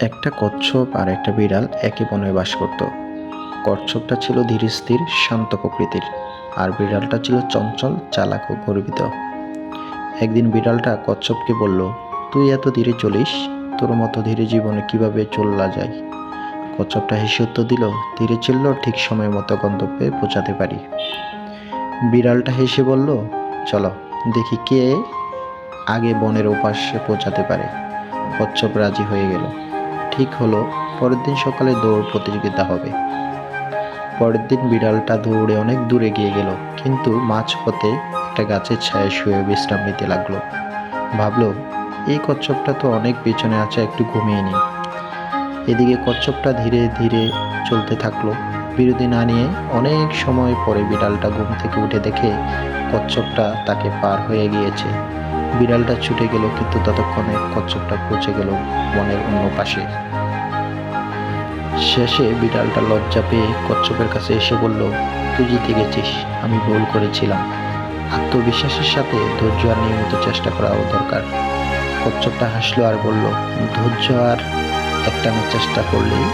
একটা কচ্ছপ আর একটা বিড়াল একই বনে বাস করত। কচ্ছপটা ছিল ধীরস্থির শান্ত প্রকৃতির, আর বিড়ালটা ছিল চঞ্চল, চালাক ও গর্বিত। একদিন বিড়ালটা কচ্ছপকে বলল, তুই এত ধীরে চলিস, তোর মতো ধীরে জীবনে কিভাবে চলা যায়? কচ্ছপটা হেসে উত্তর দিল, ধীরে চললেও ঠিক সময় মতো গন্তব্যে পৌঁছাতে পারি। বিড়ালটা হেসে বলল, চলো দেখি কে আগে বনের ওপাশে পৌঁছাতে পারে। কচ্ছপ রাজি হয়ে গেল। ঠিক হলো, পরের দিন সকালে দৌড় প্রতিযোগিতা হবে। পরের দিন বিড়ালটা দৌড়ে অনেক দূরে গিয়ে গেল, কিন্তু মাঝপথে একটা গাছের ছায়ায় শুয়ে বিশ্রাম নিতে লাগলো। ভাবলো, এই কচ্ছপটা তো অনেক পেছনে আছে, একটু ঘুমিয়ে নিই। এদিকে কচ্ছপটা ধীরে ধীরে চলতে থাকলো, বিরতি না নিয়ে। অনেক সময় পরে বিড়ালটা ঘুম থেকে উঠে দেখে কচ্ছপটা তাকে পার হয়ে গিয়েছে। বিড়ালটা ছুটে গেল, কিন্তু ততক্ষণে কচ্ছপটা পৌঁছে গেল বনের অন্য পাশে। শেষে বিড়ালটা লজ্জা পেয়ে কচ্ছপের কাছে এসে বলল, তুই জিতে গেছিস, আমি ভুল করেছিলাম। আত্মবিশ্বাসের সাথে ধৈর্য আর নিয়মিত চেষ্টা করাও দরকার। কচ্ছপটা হাসলো আর বলল, ধৈর্য আর একটানা চেষ্টা করলেই